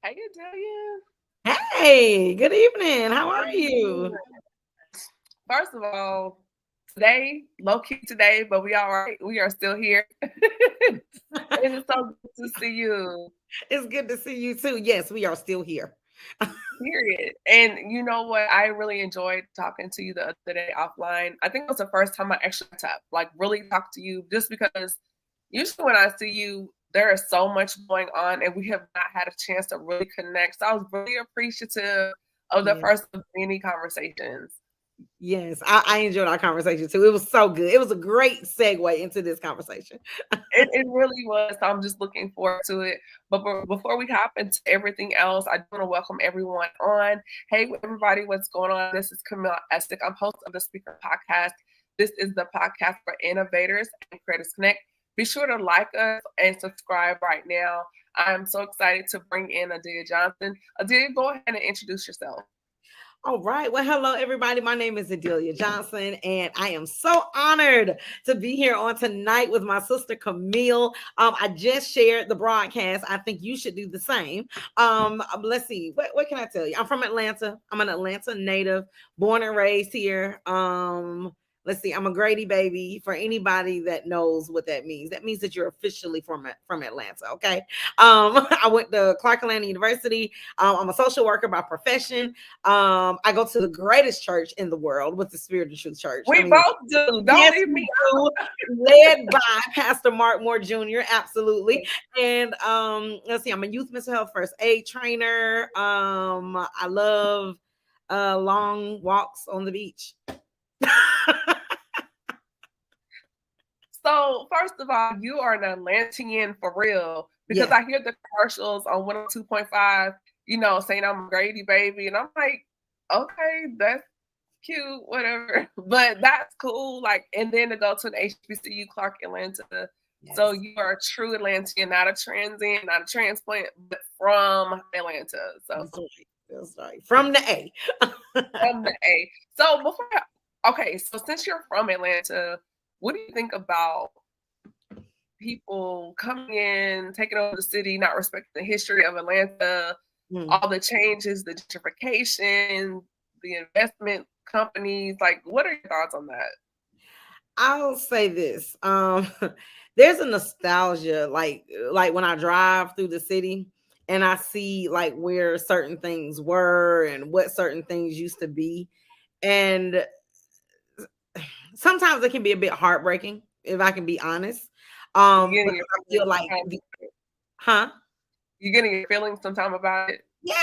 Hey, Adelia. Hey, good evening. How How are you you? doing? First of all, today, low key today, but we all right. We are still here. It is so good to see you. It's good to see you too. Yes, we are still here. Period. And you know what? I really enjoyed talking to you the other day offline. I think it was the first time I actually got to like really talk to you, just because usually when I see you, there is so much going on, and we have not had a chance to really connect. So I was really appreciative of the Yeah. first of many conversations. Yes, I enjoyed our conversation too. It was so good. It was a great segue into this conversation. It really was. So I'm just looking forward to it. But before we hop into everything else, I do want to welcome everyone on. Hey, everybody, what's going on? This is Camille Estick. I'm host of the Speaker Podcast. This is the podcast for innovators and creators connect. Be sure to like us and subscribe right now. I'm so excited to bring in Adelia Johnson. Adelia, go ahead and introduce yourself. All right. Well, hello, everybody. My name is Adelia Johnson, and I am so honored to be here on tonight with my sister Camille. I just shared the broadcast. I think you should do the same. Let's see. What can I tell you? I'm from Atlanta. I'm an Atlanta native, born and raised here. Let's see. I'm a Grady baby. For anybody that knows what that means that you're officially from Atlanta. Okay. I went to Clark Atlanta University. I'm a social worker by profession. I go to the greatest church in the world with the Spirit of Truth Church. I We mean, both do. Don't yes, leave we me do. Led by Pastor Mark Moore Jr. Absolutely. out. And let's see, I'm a youth mental health first aid trainer. I love long walks on the beach. So, first of all, you are an Atlantean for real, because Yes. I hear the commercials on 102.5, saying I'm a Grady baby. And I'm like, okay, that's cute, whatever. But that's cool. Like, and then to go to an HBCU, Clark, Atlanta. So Yes. you are a true Atlantean, not a transient, not a transplant, but from Atlanta. So That's right. That's right. From the A. from the A. So okay, so since you're from Atlanta, what do you think about people coming in, taking over the city, not respecting the history of Atlanta, Hmm. all the changes, the gentrification, the investment companies? Like, what are your thoughts on that? I'll say this. There's a nostalgia, like when I drive through the city and I see like where certain things were and what certain things used to be. And sometimes it can be a bit heartbreaking, if I can be honest. You getting Because your I feelings feel like sometimes? huh? You getting your feelings sometime about it? Yeah,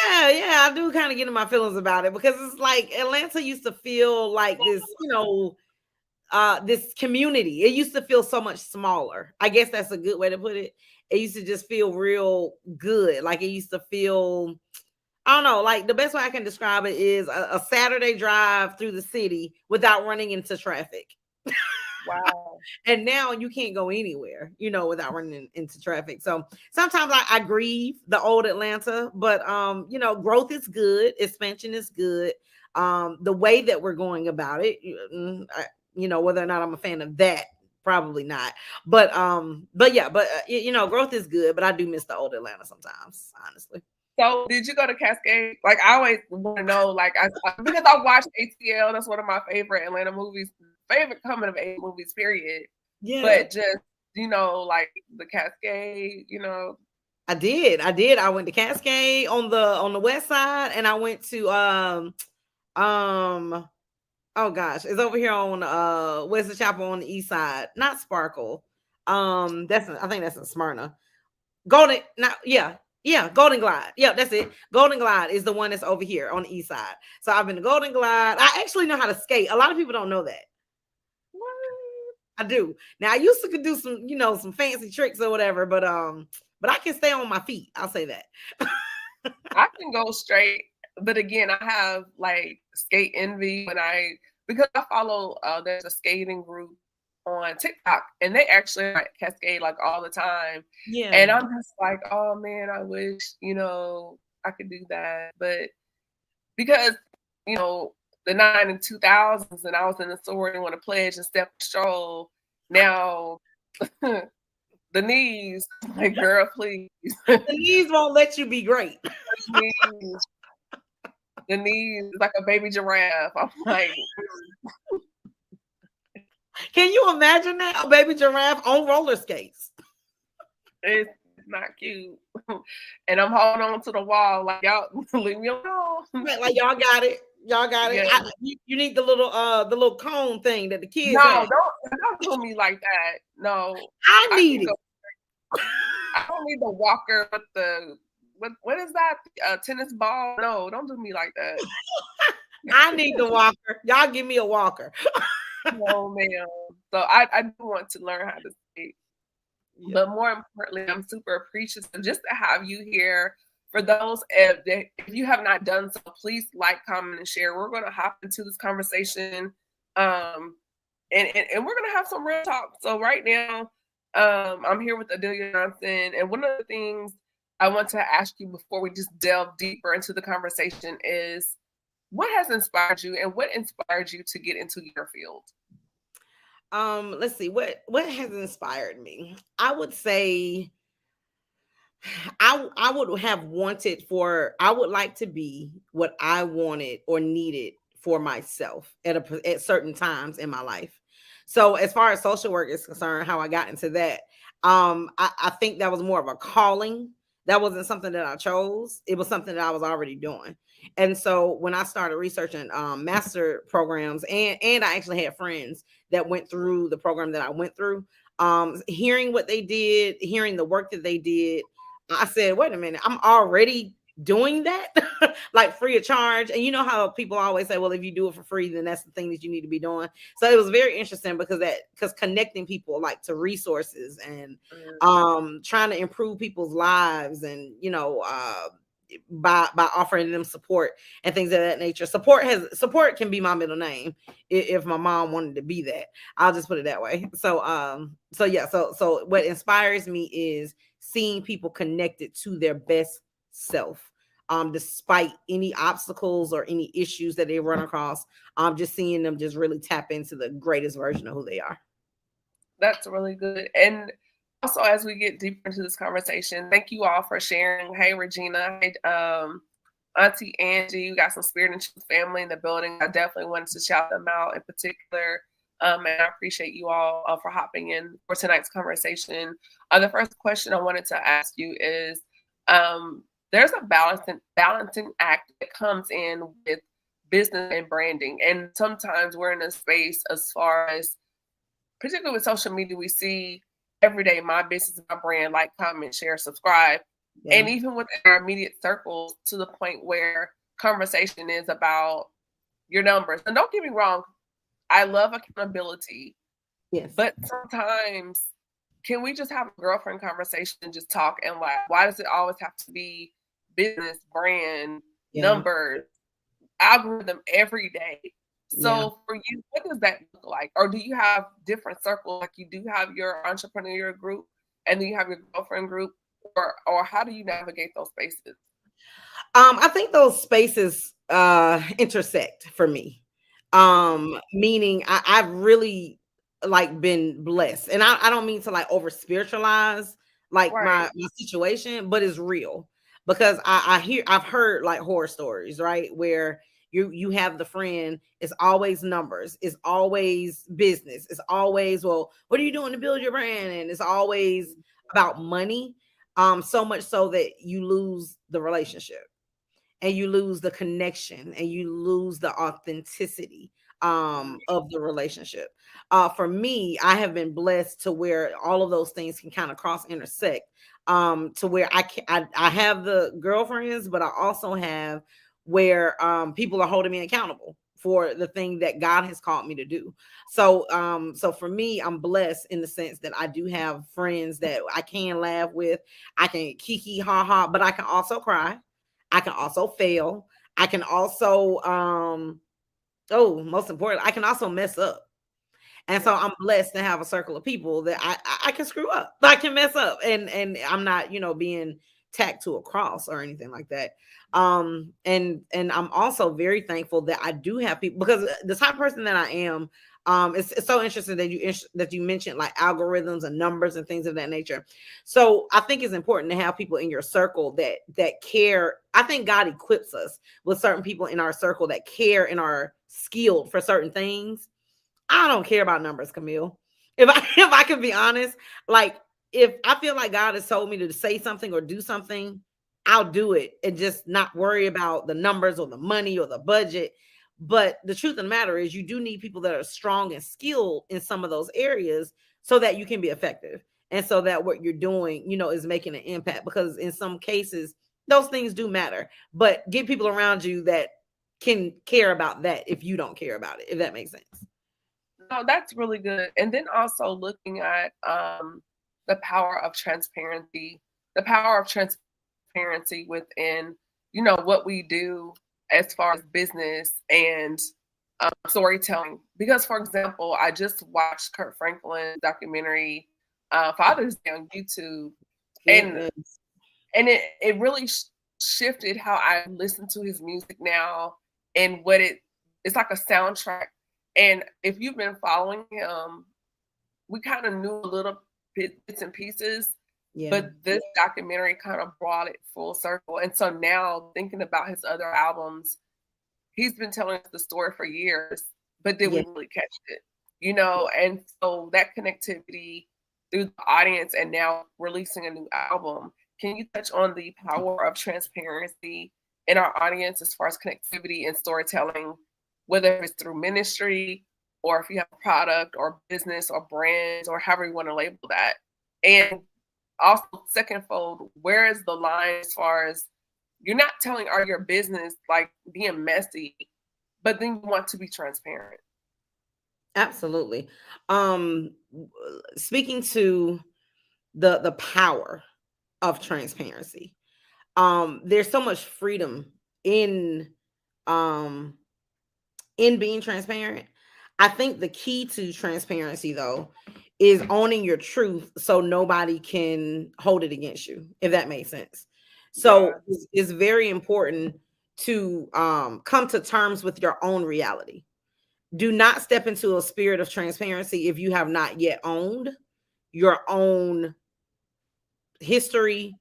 I do kind of get in my feelings about it because it's like Atlanta used to feel like this community. It used to feel so much smaller. I guess that's a good way to put it. It used to just feel real good. Like it used to feel, I don't know, like the best way I can describe it is a Saturday drive through the city without running into traffic. Wow. And now you can't go anywhere, without running into traffic. So sometimes I grieve the old Atlanta, but growth is good, expansion is good. The way that we're going about it, whether or not I'm a fan of that, probably not. But yeah, growth is good, but I do miss the old Atlanta sometimes, honestly. So, did you go to Cascade? Like, I always want to know, like, because I watched ATL. That's one of my favorite Atlanta movies, favorite coming of age movies, period. Yeah, But just like the Cascade, I did. I went to Cascade on the west side, and I went to um oh gosh, it's over here on Wesley Chapel on the east side. Not Sparkle. I think that's in Smyrna. Golden, not yeah, yeah, Golden Glide. Yeah, that's it. Golden Glide is the one that's over here on the east side. So I've been to Golden Glide. I actually know how to skate. A lot of people don't know that. what? I do. Now I used to could do some, some fancy tricks or whatever, but I can stay on my feet. I'll say that. I can go straight, but again, I have like skate envy because I follow there's a skating group on TikTok, and they actually like cascade like all the time, and Yeah. I'm just like, oh man, I wish I could do that, but because you know the 92,000s, and I was in the sorority and want to pledge and step stroll. Now the The knees. Like, girl, please. The knees won't let you be great. The knees. The knees like a baby giraffe. I'm like, can you imagine that? A baby giraffe on roller skates. it's not cute. And I'm holding on to the wall like, y'all leave me alone. Like, y'all got it. Y'all got it. Yeah. You need the little cone thing that the kids No, have. don't do me like that. No. I need it. I don't need the walker with the what is that? Tennis ball? No, don't do me like that. I need the walker. Y'all give me a walker. No, ma'am. So I do want to learn how to skate. Yeah. But more importantly, I'm super appreciative just to have you here. For those, if you have not done so, please like, comment, and share. We're going to hop into this conversation, and we're going to have some real talk. So right now, I'm here with Adelia Johnson, and one of the things I want to ask you before we just delve deeper into the conversation is, what has inspired you, and what inspired you to get into your field? Let's see, what has inspired me. I would say I would have I would like to be what I wanted or needed for myself at certain times in my life. So as far as social work is concerned, how I got into that, I think that was more of a calling. That wasn't something that I chose. It was something that I was already doing. And so when I started researching master programs, and I actually had friends that went through the program that I went through, hearing what they did, hearing the work that they did, I said, wait a minute, I'm already doing that like free of charge. And you know how people always say, well, if you do it for free, then that's the thing that you need to be doing. So it was very interesting because connecting people like to resources and trying to improve people's lives, and by offering them support and things of that nature. Support can be my middle name if my mom wanted to be that. I'll just put it that way. So what inspires me is seeing people connected to their best self, despite any obstacles or any issues that they run across. Just seeing them just really tap into the greatest version of who they are. That's really good. And also, as we get deeper into this conversation, thank you all for sharing. Hey, Regina. Hey, Auntie Angie. You got some Spirit and Truth family in the building. I definitely wanted to shout them out in particular. And I appreciate you all for hopping in for tonight's conversation. The first question I wanted to ask you is, there's a balancing act that comes in with business and branding. And sometimes we're in a space as far as, particularly with social media, we see every day, my business, my brand, like, comment, share, subscribe. Yeah. And even within our immediate circles, to the point where conversation is about your numbers. And don't get me wrong, I love accountability. Yes. But sometimes, can we just have a girlfriend conversation and just talk and laugh? Why does it always have to be business, brand, numbers, algorithm every day? So for you, what does that look like? Or do you have different circles? Like, you do have your entrepreneurial group and then you have your girlfriend group, or how do you navigate those spaces? I think those spaces intersect for me. Meaning I've really like been blessed, and I don't mean to like over spiritualize like my situation, but it's real, because I've heard like horror stories, right, where you have the friend, it's always numbers, it's always business, it's always, well, what are you doing to build your brand? And it's always about money, so much so that you lose the relationship and you lose the connection and you lose the authenticity of the relationship. For me, I have been blessed to where all of those things can kind of cross intersect, to where I have the girlfriends, but I also have where people are holding me accountable for the thing that God has called me to do. So for me, I'm blessed in the sense that I do have friends that I can laugh with, I can kiki ha ha, but I can also cry, I can also fail, I can also most important, I can also mess up. And so I'm blessed to have a circle of people that I can screw up, I can mess up, and I'm not, being tacked to a cross or anything like that. And I'm also very thankful that I do have people, because the type of person that I am, It's so interesting that you mentioned like algorithms and numbers and things of that nature. So I think it's important to have people in your circle that care. I think God equips us with certain people in our circle that care and are skilled for certain things. I don't care about numbers, Camille. If I can be honest, like if I feel like God has told me to say something or do something, I'll do it and just not worry about the numbers or the money or the budget. But the truth of the matter is, you do need people that are strong and skilled in some of those areas so that you can be effective and so that what you're doing, is making an impact. Because in some cases, those things do matter. But get people around you that can care about that if you don't care about it, if that makes sense. No, that's really good. And then also looking at the power of transparency, within, what we do as far as business and storytelling. Because, for example, I just watched Kurt Franklin's documentary, Father's Day on YouTube, and Yes. it really shifted how I listen to his music now, and it's like a soundtrack. And if you've been following him, we kind of knew a little bits and pieces, Yeah. but this documentary kind of brought it full circle. And so now thinking about his other albums, he's been telling us the story for years, but did we really catch it? And so that connectivity through the audience and now releasing a new album. Can you touch on the power of transparency in our audience as far as connectivity and storytelling, whether it's through ministry or if you have a product or business or brands or however you want to label that? And also, secondfold, where is the line as far as you're not telling all your business like being messy, but then you want to be transparent? Absolutely. Speaking to the power of transparency. There's so much freedom um in being transparent. I think the key to transparency though is owning your truth so nobody can hold it against you, if that makes sense. So Yeah. it's very important to come to terms with your own reality. Do not step into a spirit of transparency if you have not yet owned your own history,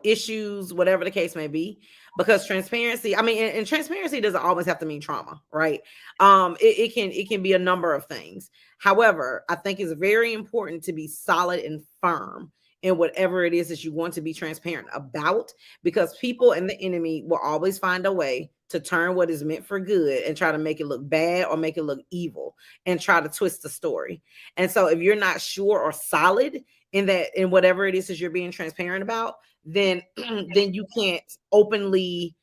issues, whatever the case may be. Because transparency, I mean, and transparency doesn't always have to mean trauma, right? It can be a number of things. However, I think it's very important to be solid and firm in whatever it is that you want to be transparent about, because people and the enemy will always find a way to turn what is meant for good and try to make it look bad or make it look evil and try to twist the story. And so if you're not sure or solid in whatever it is that you're being transparent about, then then you can't openly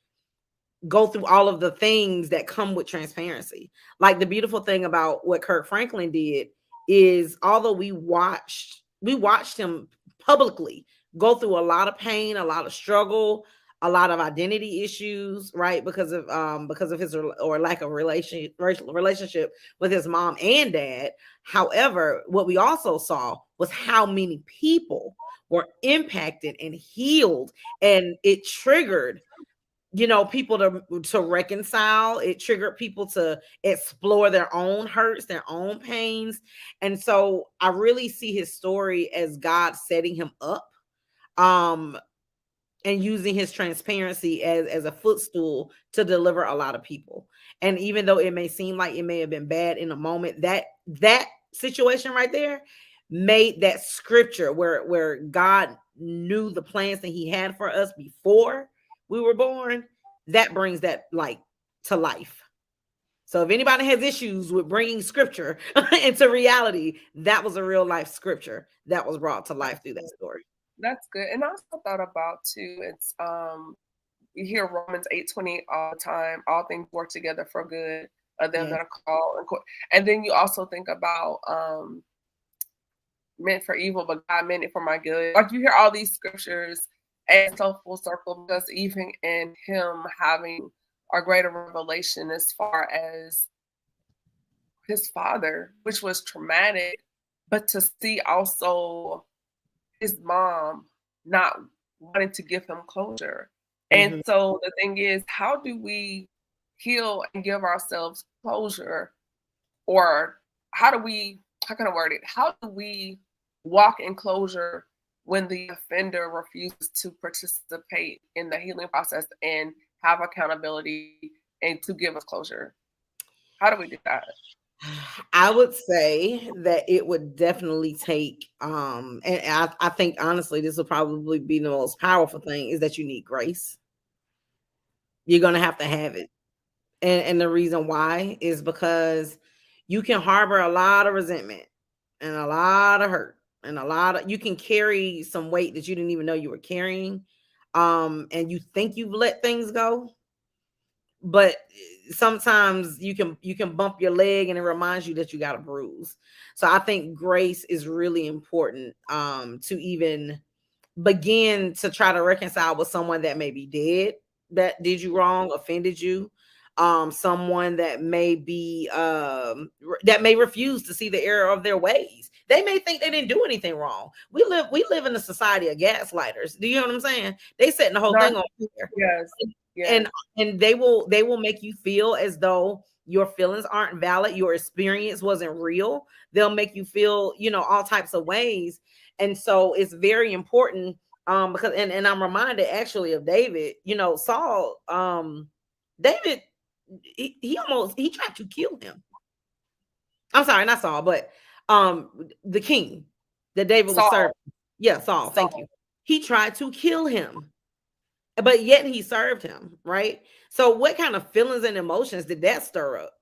go through all of the things that come with transparency. Like the beautiful thing about what Kirk Franklin did is, although we watched him publicly go through a lot of pain, a lot of struggle, a lot of identity issues, right? Because of his or lack of relationship with his mom and dad. However, what we also saw was how many people were impacted and healed, and it triggered people to reconcile. It triggered people to explore their own hurts, their own pains. And so I really see his story as God setting him up, um and using his transparency as a footstool to deliver a lot of people. And even though it may seem like it may have been bad in a moment, that situation right there made that scripture where God knew the plans that he had for us before we were born, that brings that like to life. So if anybody has issues with bringing scripture into reality, that was a real life scripture that was brought to life through that story. That's good. And I also thought about too, it's you hear Romans 8:28 all the time, all things work together for good of them Yeah. that are called and then you also think about meant for evil, but God meant it for my good. Like you hear all these scriptures and so full circle, because even in him having a greater revelation as far as his father, which was traumatic, but to see also his mom not wanting to give him closure. And Mhm. so the thing is, how do we heal and give ourselves closure or how can I word it? How do we walk in closure when the offender refuses to participate in the healing process and have accountability and to give us closure? How do we do that? I would say that it would definitely take and I think honestly this will probably be the most powerful thing is that you need grace. You're gonna have to have it. And the reason why is because you can harbor a lot of resentment and a lot of hurt and you can carry some weight that you didn't even know you were carrying. And you think you've let things go, but sometimes you can bump your leg and it reminds you that you got a bruise. So I think grace is really important to even begin to try to reconcile with someone that may be dead, that did you wrong, offended you, someone that may be that may refuse to see the error of their ways. They may think they didn't do anything wrong. We live in a society of gaslighters. Do you know what I'm saying? They setting the whole No, thing on fire. yes, yes. And they will make you feel as though your feelings aren't valid, your experience wasn't real. They'll make you feel, all types of ways. And so it's very important, because and I'm reminded actually of David, Saul, David, he tried to kill him. I'm sorry, not Saul, but the king that David was Saul. serving. Yeah, Saul, thank you. He tried to kill him, but yet he served him, right? So what kind of feelings and emotions did that stir up?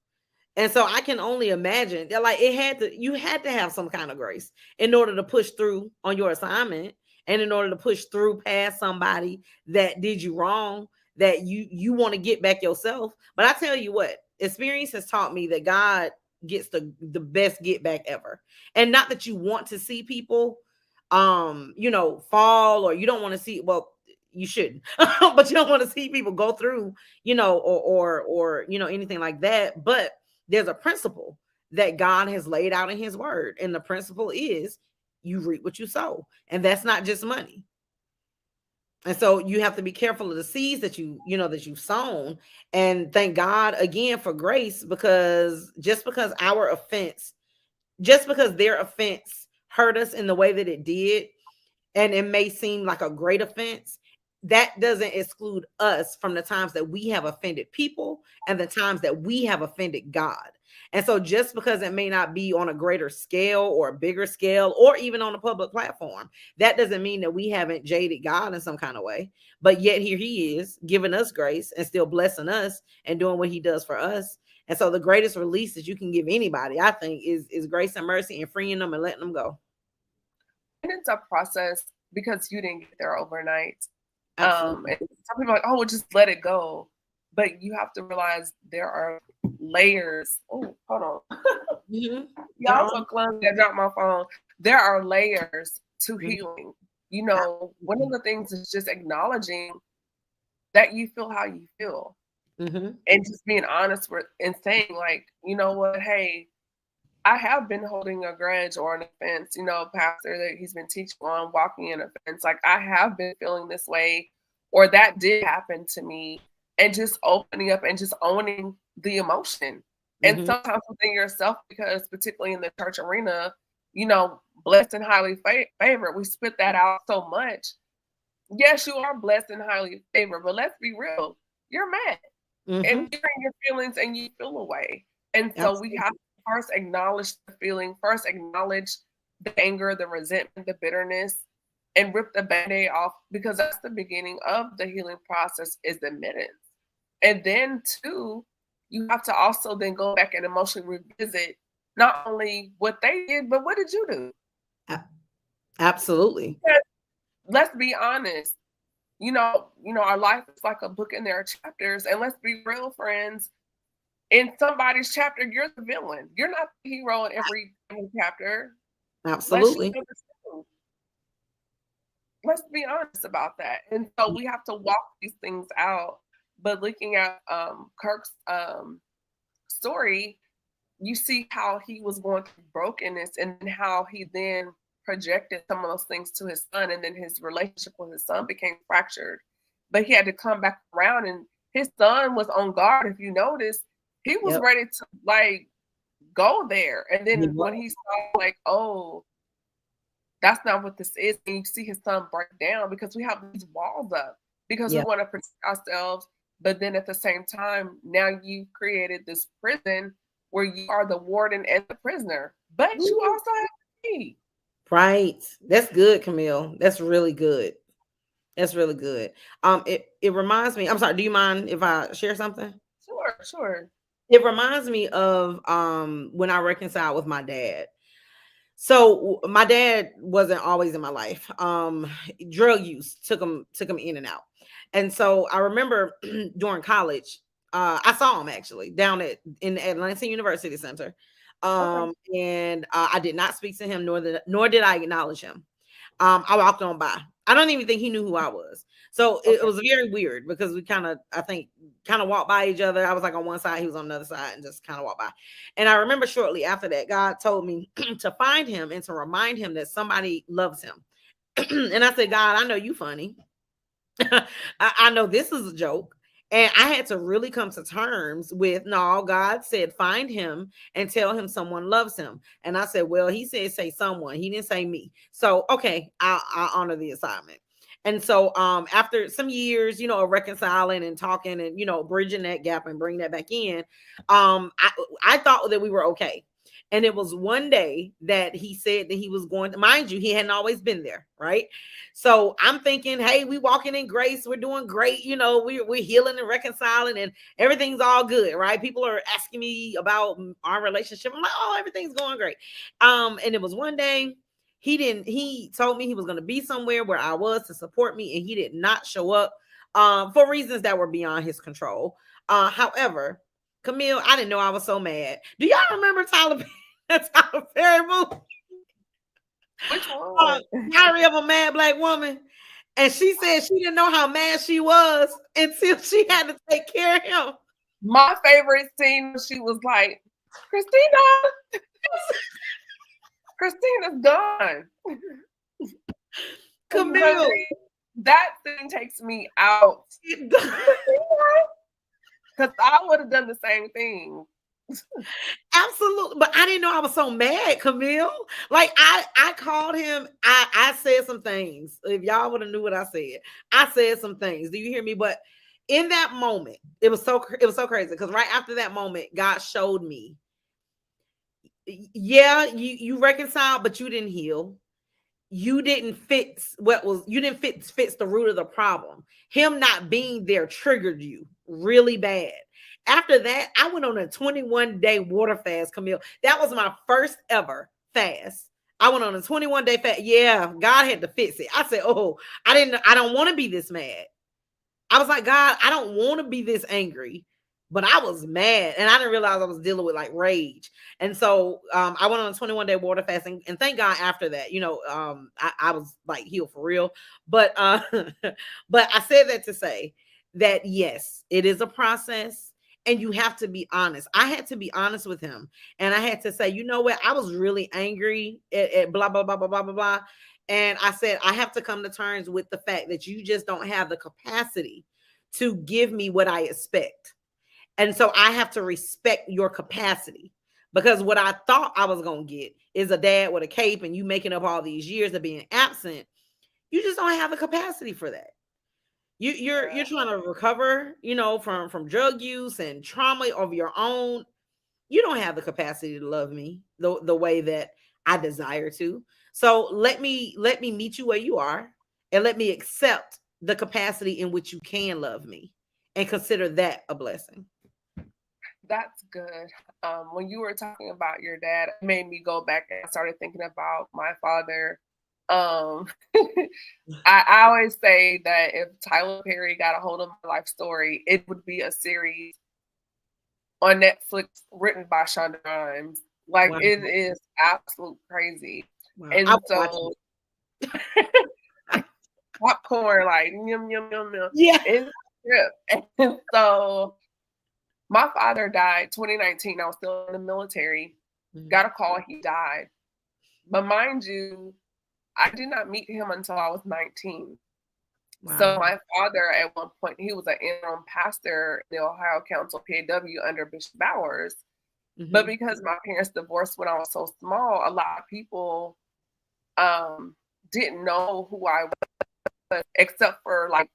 And so I can only imagine that, like, you had to have some kind of grace in order to push through on your assignment, and in order to push through past somebody that did you wrong, that you want to get back yourself. But I tell you what, experience has taught me that God gets the best get back ever. And not that you want to see people fall, or you don't want to see, well, you shouldn't, but you don't want to see people go through, or anything like that. But there's a principle that God has laid out in his word. And the principle is you reap what you sow. And that's not just money. And so you have to be careful of the seeds that you've sown. And thank God again for grace, because just because their offense hurt us in the way that it did, and it may seem like a great offense, that doesn't exclude us from the times that we have offended people and the times that we have offended God. And so just because it may not be on a greater scale or a bigger scale or even on a public platform, that doesn't mean that we haven't jaded God in some kind of way. But yet here he is giving us grace and still blessing us and doing what he does for us. And so the greatest release that you can give anybody, I think, is grace and mercy and freeing them and letting them go. And it's a process because you didn't get there overnight. Absolutely. And some people are like, oh, well, just let it go. But you have to realize there are layers. Oh, hold on. Mm-hmm. Y'all so clumsy. I dropped my phone. There are layers to healing. One of the things is just acknowledging that you feel how you feel. Mm-hmm. And just being honest and saying, like, you know what, hey, I have been holding a grudge or an offense, pastor that he's been teaching on walking in offense. Like, I have been feeling this way, or that did happen to me, and just opening up and just owning the emotion. Mm-hmm. And sometimes within yourself, because particularly in the church arena, blessed and highly favored, we spit that out so much. Yes, you are blessed and highly favored, but let's be real. You're mad. Mm-hmm. And you're in your feelings and you feel away. And so Absolutely. We have to first acknowledge the feeling, first acknowledge the anger, the resentment, the bitterness, and rip the Band-Aid off, because that's the beginning of the healing process, is admittance. And then two, you have to also then go back and emotionally revisit not only what they did, but what did you do? Absolutely. Because let's be honest. Our life is like a book and there are chapters. And let's be real, friends. In somebody's chapter, you're the villain. You're not the hero in every chapter. Absolutely. Let's be honest about that. And so we have to walk these things out. But looking at Kirk's story, you see how he was going through brokenness and how he then projected some of those things to his son, and then his relationship with his son became fractured. But he had to come back around, and his son was on guard. If you notice, he was ready to go there. And then He when was. he saw like, oh, that's not what this is, and you see his son break down because we have these walls up because we Yeah. want to protect ourselves. But then at the same time, now you've created this prison where you are the warden and the prisoner, but you Ooh. also have to be. Right. That's good, Camille. That's really good. That's really good. It reminds me. I'm sorry. Do you mind if I share something? Sure, sure. It reminds me of when I reconciled with my dad. So my dad wasn't always in my life. Drug use took him in and out. And so I remember during college, I saw him actually down in the Atlanta University Center. Okay, And I did not speak to him, nor did I acknowledge him. I walked on by. I don't even think he knew who I was. So it okay, was very weird because we kind of, I think, kind of walked by each other. I was like on one side, he was on the other side, and just kind of walked by. And I remember shortly after that, God told me to find him and to remind him that somebody loves him. And I said, God, I know you funny. I know this is a joke. And I had to really come to terms with no, God said, find him and tell him someone loves him. And I said, well, he said, say someone. He didn't say me. So, okay, I'll honor the assignment. And so after some years, of reconciling and talking and, bridging that gap and bringing that back in, I thought that we were okay. And it was one day that he said that he was going to, mind you, he hadn't always been there, right? So I'm thinking, hey, we walking in grace, we're doing great, we're healing and reconciling, and everything's all good, right? People are asking me about our relationship. I'm like, oh, everything's going great. And it was one day he told me he was going to be somewhere where I was to support me, and he did not show up for reasons that were beyond his control. However, Camille, I didn't know I was so mad. Do y'all remember Tyler Perry movie? which one? Diary of a Mad Black Woman. And she said she didn't know how mad she was until she had to take care of him. My favorite scene, she was like, Christina, Christina's gone. Camille. That thing takes me out. Because I would have done the same thing. Absolutely. But I didn't know I was so mad, Camille. Like I called him. I said some things. If y'all would have knew what I said some things. Do you hear me? But in that moment, it was so crazy because right after that moment, God showed me, yeah, you reconciled, but you didn't heal. You didn't fix fix the root of the problem. Him not being there triggered you really bad. After that, I went on a 21-day water fast, Camille. That was my first ever fast. I went on a 21-day fast. Yeah, God had to fix it. I said, oh, I don't want to be this mad. I was like, God, I don't want to be this angry. But I was mad, and I didn't realize I was dealing with like rage. And so I went on a 21-day water fast, and thank God after that, I was like healed for real. But but I said that to say that yes, it is a process, and you have to be honest. I had to be honest with him, and I had to say, you know what, I was really angry at blah blah blah blah blah blah blah. And I said, I have to come to terms with the fact that you just don't have the capacity to give me what I expect. And so I have to respect your capacity, because what I thought I was going to get is a dad with a cape and you making up all these years of being absent. You just don't have the capacity for that. You're trying to recover, from drug use and trauma of your own. You don't have the capacity to love me the way that I desire to. So let me meet you where you are, and let me accept the capacity in which you can love me, and consider that a blessing. That's good. When you were talking about your dad, it made me go back and I started thinking about my father. Um, I always say that if Tyler Perry got a hold of my life story, it would be a series on Netflix written by Shonda Rhimes. Like Wow. it is absolute crazy. Wow. And so popcorn, like yum yum yum yum. Yeah. It's a trip. And so my father died 2019. I was still in the military. Got a call, he died. But mind you, I did not meet him until I was 19. Wow. So my father, at one point, he was an interim pastor in the Ohio Council PAW under Bishop Bowers. But because my parents divorced when I was so small, a lot of people didn't know who I was, except for like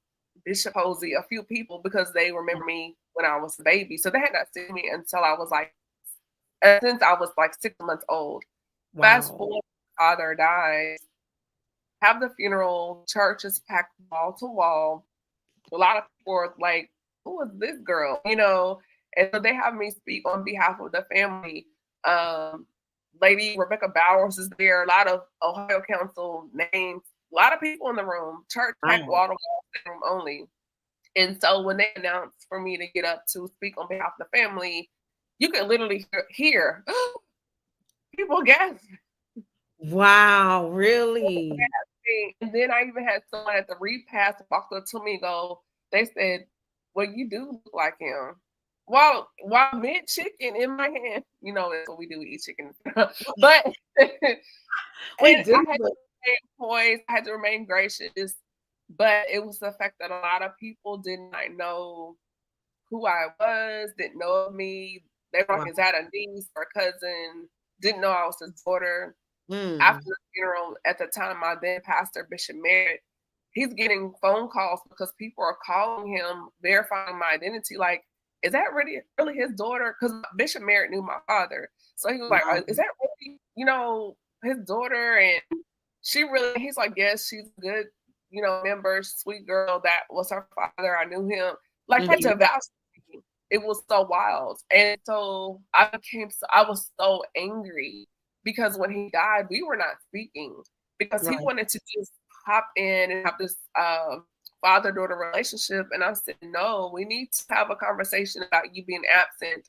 Bishop Posey, a few people, because they remember me when I was a baby. So they had not seen me until I was like, since I was like 6 months old. Wow. Fast forward, father dies, have the funeral, church is packed wall to wall. A lot of people are like, who is this girl? You know, and so they have me speak on behalf of the family. Lady Rebecca Bowers is there, a lot of Ohio Council names, a lot of people in the room, church packed wall to wall, room only. And so when they announced for me to get up to speak on behalf of the family, you could literally hear people gasp. Wow, really? And then I even had someone at the repast walk up to me and go, they said, well, you do look like him. While mid chicken in my hand, you know, that's what we do, we eat chicken. But We do. I had to remain poised, I had to remain gracious. But it was the fact that a lot of people did not know who I was, didn't know of me. They were like, is that a niece or a cousin? Didn't know I was his daughter. After the funeral, at the time, my then pastor, Bishop Merritt, he's getting phone calls because people are calling him, verifying my identity. Like, is that really his daughter? Because Bishop Merritt knew my father. So he was like, is that really, you know, his daughter? And she really, he's like, yes, she's a good, you know, member, sweet girl. That was her father. I knew him. Like, had to vouch. It was so wild. And so I was so angry because when he died, we were not speaking because he wanted to just hop in and have this father-daughter relationship. And I said, no, we need to have a conversation about you being absent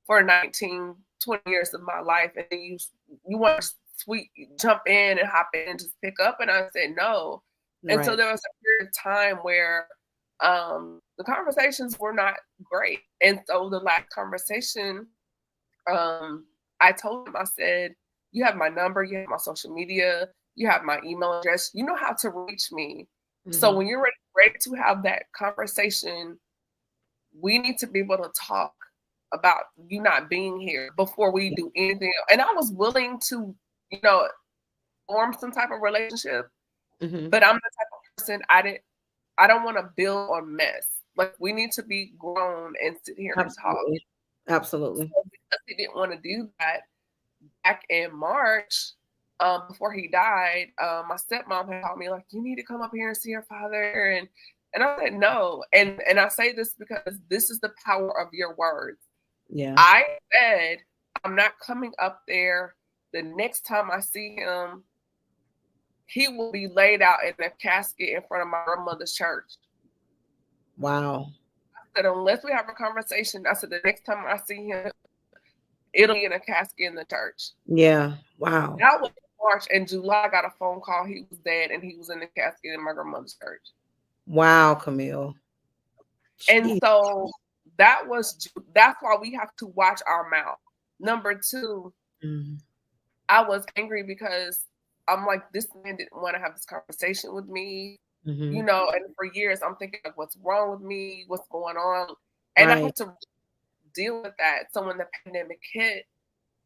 for 19, 20 years of my life. And then you want to jump in and hop in and just pick up. And I said, no. And so there was a period of time where the conversations were not great. And so the last conversation, I told him, I said, you have my number, you have my social media, you have my email address, you know how to reach me. So when you're ready to have that conversation, we need to be able to talk about you not being here before we do anything. And I was willing to, you know, form some type of relationship, but I'm the type of person I don't want to build or mess. Like, we need to be grown and sit here and talk. Absolutely. So because he didn't want to do that, back in March, before he died, my stepmom had called me like, you need to come up here and see your father. And I said, no. And I say this because this is the power of your words. Yeah. I said, I'm not coming up there. The next time I see him, he will be laid out in a casket in front of my grandmother's church. Wow. I said, unless we have a conversation, I said, the next time I see him, it'll be in a casket in the church. Yeah. Wow. That was March. In July, I got a phone call. He was dead and he was in the casket in my grandmother's church. Wow, Camille. And so that's why we have to watch our mouth. Number two, I was angry because I'm like, this man didn't want to have this conversation with me, you know, and for years I'm thinking, like, what's wrong with me? What's going on? And I had to deal with that. So when the pandemic hit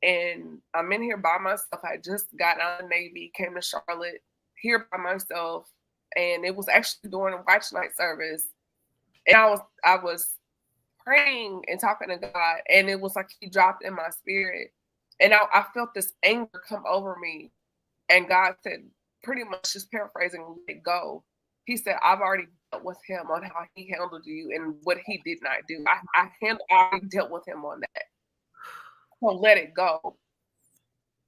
and I'm in here by myself, I just got out of the Navy, came to Charlotte here by myself. And it was actually during a watch night service. And I was praying and talking to God, and it was like he dropped in my spirit. And I felt this anger come over me. And God said, pretty much just paraphrasing, let go. He said, I've already dealt with him on how he handled you and what he did not do. I already dealt with him on that. So let it go.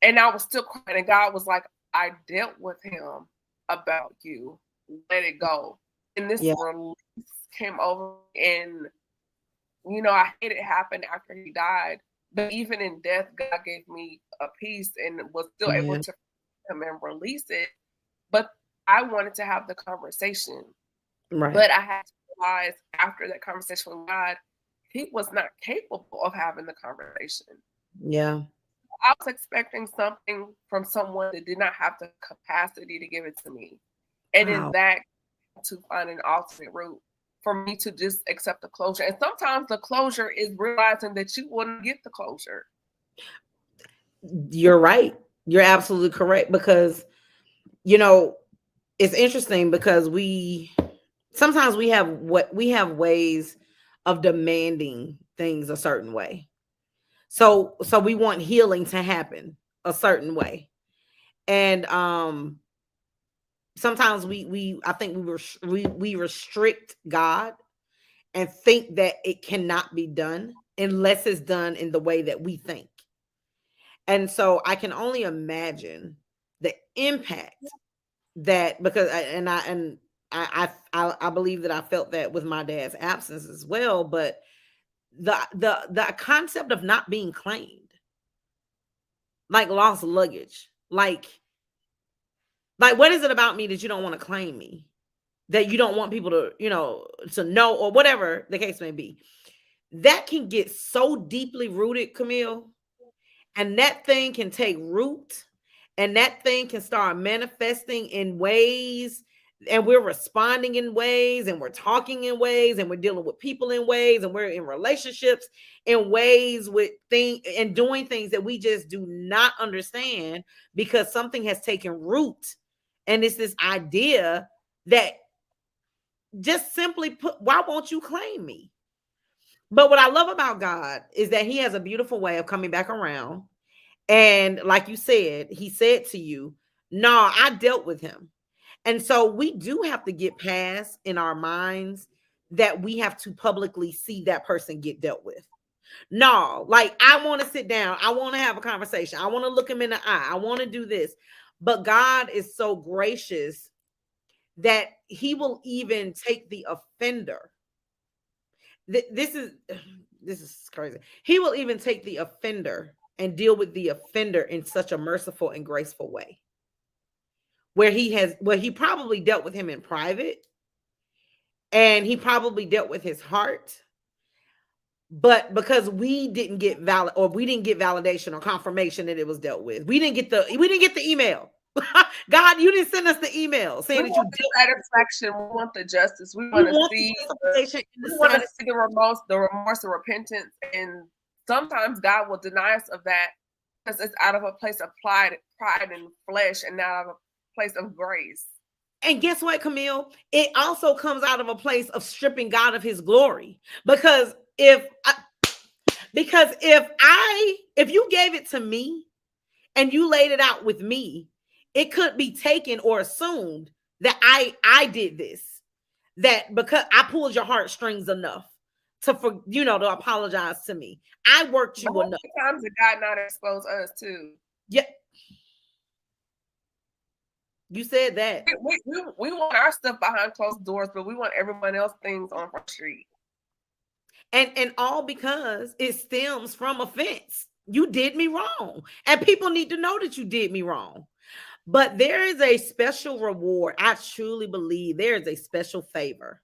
And I was still crying. And God was like, I dealt with him about you. Let it go. And this release came over. And, you know, I hate it happened after he died. But even in death, God gave me a peace and was still able to him and release it. But I wanted to have the conversation. But I had to realize after that conversation with God, he was not capable of having the conversation. Yeah. I was expecting something from someone that did not have the capacity to give it to me. And in that, to find an alternate route for me to just accept the closure. And sometimes the closure is realizing that you wouldn't get the closure. You're right. You're absolutely correct, because you know, it's interesting because sometimes we have ways of demanding things a certain way. So we want healing to happen a certain way. And sometimes we I think we restrict God and think that it cannot be done unless it's done in the way that we think. And so I can only imagine the impact that, because I believe that I felt that with my dad's absence as well. But the concept of not being claimed, like lost luggage, like what is it about me that you don't want to claim me, that you don't want people to to know, or whatever the case may be? That can get so deeply rooted, Camille, and that thing can take root, and that thing can start manifesting in ways, and we're responding in ways, and we're talking in ways, and we're dealing with people in ways, and we're in relationships in ways with things and doing things that we just do not understand, because something has taken root. And it's this idea that, just simply put, why won't you claim me? But what I love about God is that he has a beautiful way of coming back around. And like you said, he said to you, "No, I dealt with him." And so we do have to get past in our minds that we have to publicly see that person get dealt with. No, like, I want to sit down. I want to have a conversation. I want to look him in the eye. I want to do this. But God is so gracious that he will even take the offender. This is crazy. He will even take the offender and deal with the offender in such a merciful and graceful way, where he probably dealt with him in private, and he probably dealt with his heart, but because we didn't get validation or confirmation that it was dealt with, we didn't get the email. God, you didn't send us the email saying We that you want the dealt. satisfaction. We want the justice. We We want to want see. the justification and We the want to see the remorse, the repentance, and sometimes God will deny us of that because it's out of a place of pride and flesh, and not out of a place of grace. And guess what, Camille? It also comes out of a place of stripping God of his glory. Because if you gave it to me and you laid it out with me, it could be taken or assumed that I did this. That because I pulled your heartstrings enough to apologize to me. I worked you enough. Times did God not expose us too? Yeah. You said that. We want our stuff behind closed doors, but we want everyone else things on Front Street. And all because it stems from offense. You did me wrong. And people need to know that you did me wrong. But there is a special reward. I truly believe there is a special favor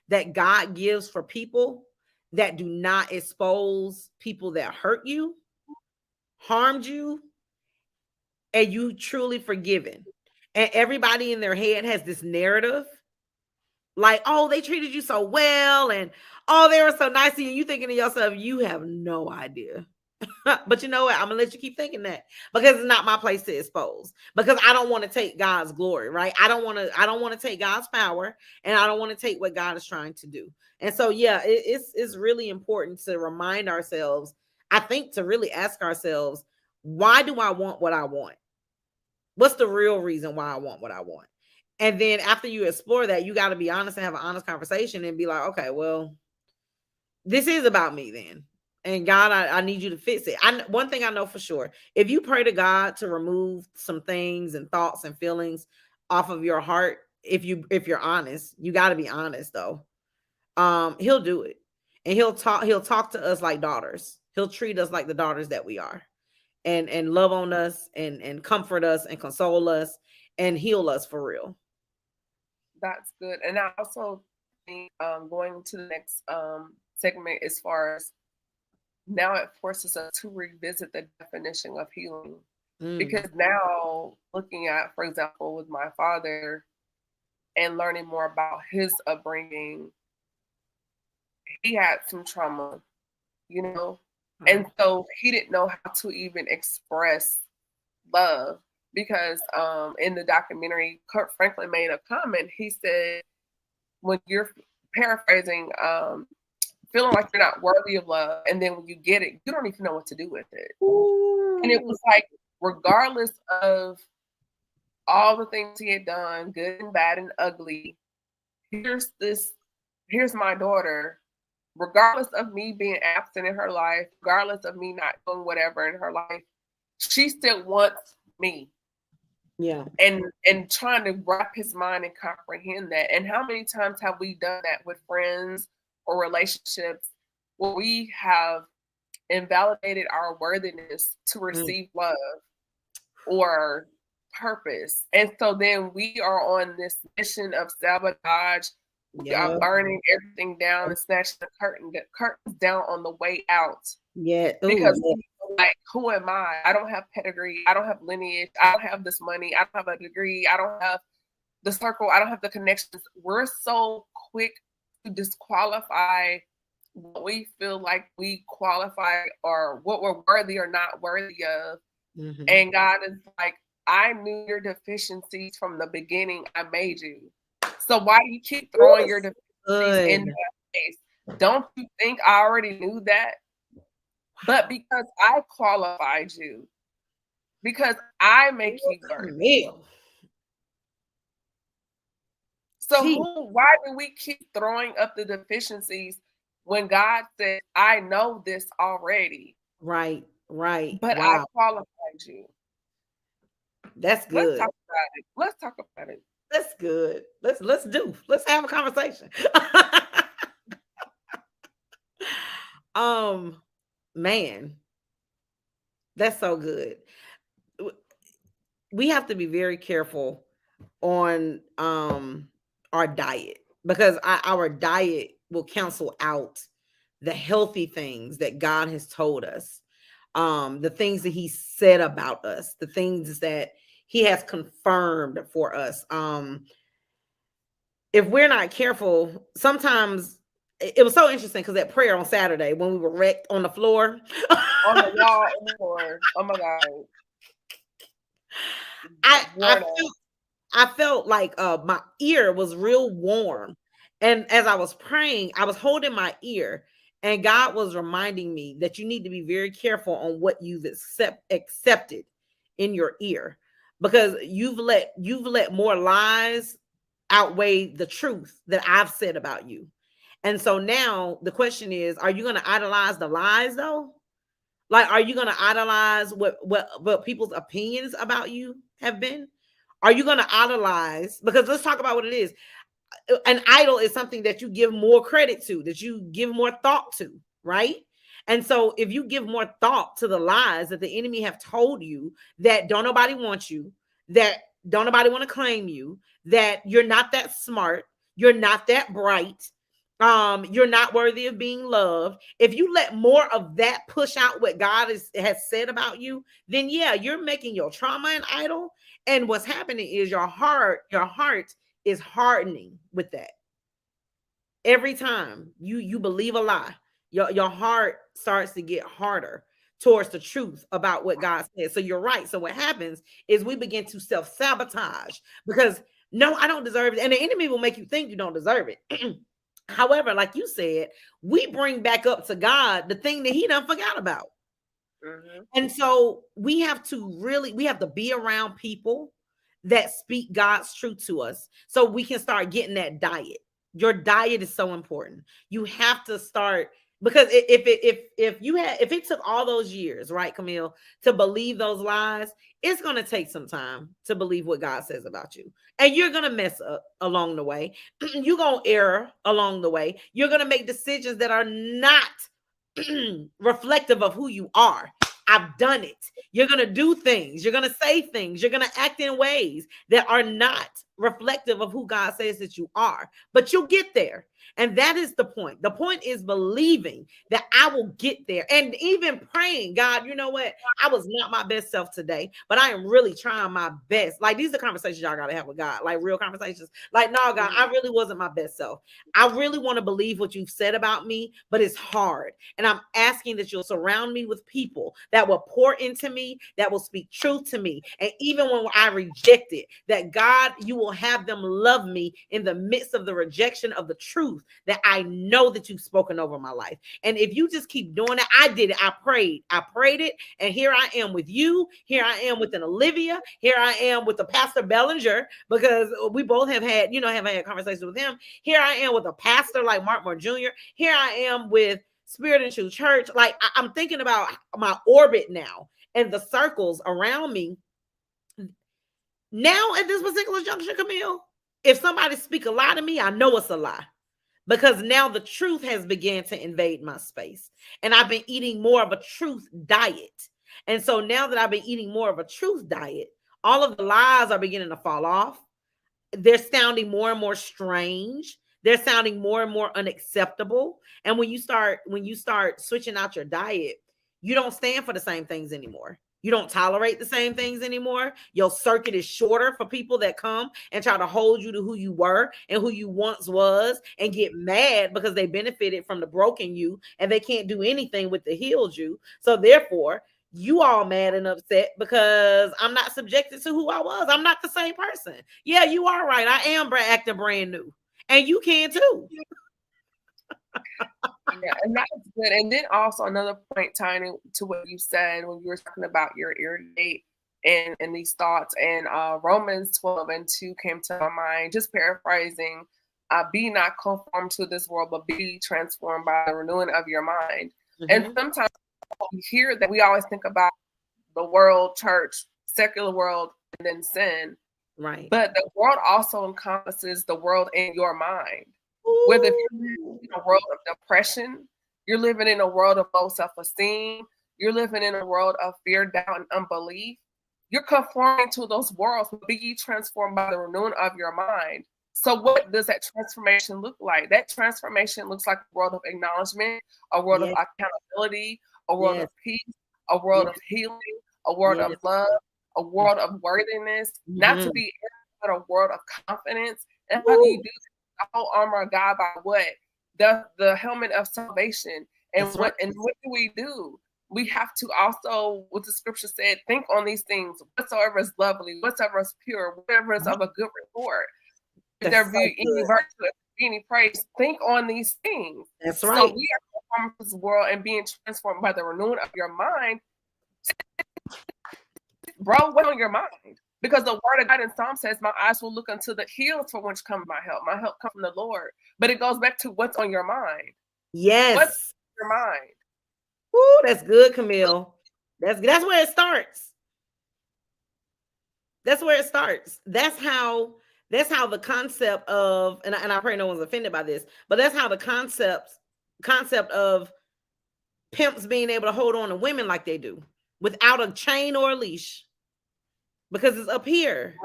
that God gives for people that do not expose people that hurt you, harmed you, and you truly forgiven. And everybody in their head has this narrative like, oh, they treated you so well, and oh, they were so nice to you. You thinking to yourself, you have no idea. But you know what? I'm gonna let you keep thinking that, because it's not my place to expose, because I don't want to take God's glory, right? I don't want to take God's power, and I don't want to take what God is trying to do. And so, yeah, it's really important to remind ourselves, I think, to really ask ourselves, why do I want what I want? What's the real reason why I want what I want? And then after you explore that, you got to be honest and have an honest conversation and be like, okay, well, this is about me then. And God, I need you to fix it. One thing I know for sure, if you pray to God to remove some things and thoughts and feelings off of your heart, if you're honest, you got to be honest though. He'll do it. And he'll talk to us like daughters. He'll treat us like the daughters that we are, and love on us and comfort us and console us and heal us for real. That's good. And I also think going to the next segment, as far as now, it forces us to revisit the definition of healing. Because now, looking at, for example, with my father and learning more about his upbringing, he had some trauma, you know, And so he didn't know how to even express love because in the documentary, Kurt Franklin made a comment. He said, when you're paraphrasing, feeling like you're not worthy of love, and then when you get it, you don't even know what to do with it. Ooh. And it was like, regardless of all the things he had done, good and bad and ugly, here's my daughter, regardless of me being absent in her life, regardless of me not doing whatever in her life, she still wants me. Yeah. And trying to wrap his mind and comprehend that. And how many times have we done that with friends or relationships where we have invalidated our worthiness to receive love or purpose? And so then we are on this mission of sabotage. We are burning everything down and snatching the curtains down on the way out. Yeah. Because like, who am I? I don't have pedigree. I don't have lineage. I don't have this money. I don't have a degree. I don't have the circle. I don't have the connections. We're so quick to disqualify what we feel like we qualify or what we're worthy or not worthy of. Mm-hmm. And God is like, I knew your deficiencies from the beginning. I made you. So why do you keep throwing your deficiencies in that face? Don't you think I already knew that? But because I qualified you, because I make you worthy. So why do we keep throwing up the deficiencies when God said, I know this already? Right. But I qualified you. That's good. Let's talk about it. That's good. Let's have a conversation. Man, that's so good. We have to be very careful on our diet, because our diet will cancel out the healthy things that God has told us, the things that he said about us, the things that he has confirmed for us. If we're not careful, sometimes it was so interesting because that prayer on Saturday when we were wrecked on the floor. On the wall, on the floor. Oh my God. I felt like my ear was real warm. And as I was praying, I was holding my ear, and God was reminding me that you need to be very careful on what you've accepted in your ear, because you've let more lies outweigh the truth that I've said about you. And so now the question is, are you going to idolize the lies though? Like, are you going to idolize what people's opinions about you have been? Are you going to idolize? Because let's talk about what it is. An idol is something that you give more credit to, that you give more thought to, right? And so if you give more thought to the lies that the enemy have told you, that don't nobody want you, that don't nobody want to claim you, that you're not that smart, you're not that bright, you're not worthy of being loved. If you let more of that push out what God has said about you, then yeah, you're making your trauma an idol. And what's happening is your heart is hardening with that. Every time you believe a lie, your heart starts to get harder towards the truth about what God said. So you're right. So what happens is we begin to self-sabotage because no, I don't deserve it. And the enemy will make you think you don't deserve it. However, like you said, we bring back up to God the thing that he done forgot about. Mm-hmm. And so we have to be around people that speak God's truth to us so we can start getting that diet. Your diet is so important. You have to start, because if it took all those years, right, Camille, to believe those lies, it's going to take some time to believe what God says about you. And you're going to mess up along the way. You're going to err along the way. You're going to make decisions that are not reflective of who you are. I've done it. You're going to do things. You're going to say things. You're going to act in ways that are not reflective of who God says that you are. But you'll get there. And that is the point. The point is believing that I will get there, and even praying, God, you know what? I was not my best self today, but I am really trying my best. Like, these are conversations y'all got to have with God, like real conversations. Like, no, God, I really wasn't my best self. I really want to believe what you've said about me, but it's hard. And I'm asking that you'll surround me with people that will pour into me, that will speak truth to me. And even when I reject it, that God, you will have them love me in the midst of the rejection of the truth that I know that you've spoken over my life. And if you just keep doing it, I did it. I prayed it. And here I am with you. Here I am with an Olivia. Here I am with the Pastor Bellinger, because we both have had, have had conversations with him. Here I am with a pastor like Mark Moore Jr. Here I am with Spirit and Truth Church. Like, I'm thinking about my orbit now and the circles around me. Now at this particular juncture, Camille, if somebody speak a lie to me, I know it's a lie. Because now the truth has began to invade my space. And I've been eating more of a truth diet. And so now that I've been eating more of a truth diet, all of the lies are beginning to fall off. They're sounding more and more strange. They're sounding more and more unacceptable. And when you start switching out your diet, you don't stand for the same things anymore. You don't tolerate the same things anymore. Your circuit is shorter for people that come and try to hold you to who you were and who you once was, and get mad because they benefited from the broken you and they can't do anything with the healed you. So therefore, you all mad and upset because I'm not subjected to who I was. I'm not the same person. Yeah, you are right. I am acting brand new, and you can too. Yeah, and that's good. And then also another point tying to what you said when you were talking about your ear date and these thoughts, and Romans 12:2 came to my mind, just paraphrasing, be not conformed to this world, but be transformed by the renewing of your mind. Mm-hmm. And sometimes we hear that, we always think about the world, church, secular world, and then sin. Right. But the world also encompasses the world in your mind. Whether you're living in a world of depression, you're living in a world of low self-esteem, you're living in a world of fear, doubt, and unbelief, you're conforming to those worlds. Be ye transformed by the renewing of your mind. So what does that transformation look like? That transformation looks like a world of acknowledgement, a world of accountability, a world of peace, a world of healing, a world of love, a world of worthiness, not to be but a world of confidence. And how do you do that? The whole armor of God by what? The helmet of salvation. And what do we do? We have to also, what the scripture said, think on these things, whatsoever is lovely, whatsoever is pure, whatever is of a good report. If there be any virtue, any praise, think on these things. That's right. So we are from this world and being transformed by the renewing of your mind. Bro, what on your mind? Because the word of God in Psalm says, my eyes will look unto the hills from which comes my help. My help comes from the Lord. But it goes back to what's on your mind. Yes. What's on your mind? Ooh, that's good, Camille. That's where it starts. That's where it starts. That's how the concept of, and I pray no one's offended by this, but that's how the concept of pimps being able to hold on to women like they do, without a chain or a leash. Because it's up here.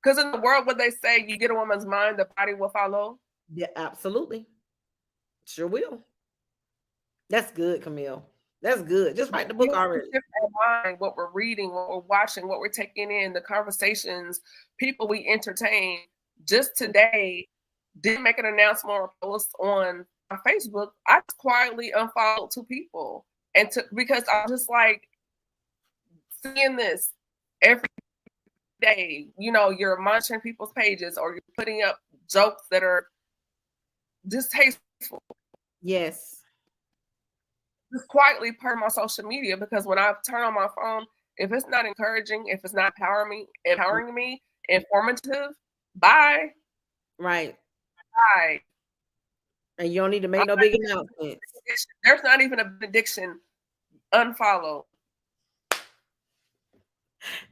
Because in the world, what they say, you get a woman's mind, the body will follow. Yeah, absolutely. Sure will. That's good, Camille. That's good. Just write the book already. Shift our mind, what we're reading, what we're watching, what we're taking in, the conversations, people we entertain. Just today, didn't make an announcement or post on Facebook. I quietly unfollowed 2 people, and because I'm just like seeing this every day. You're monitoring people's pages, or you're putting up jokes that are distasteful. Yes. Just quietly per my social media, because when I turn on my phone, if it's not encouraging, if it's not empowering me, informative, bye. Right. Bye. And you don't need to make no big announcements. There's not even a benediction. Unfollow.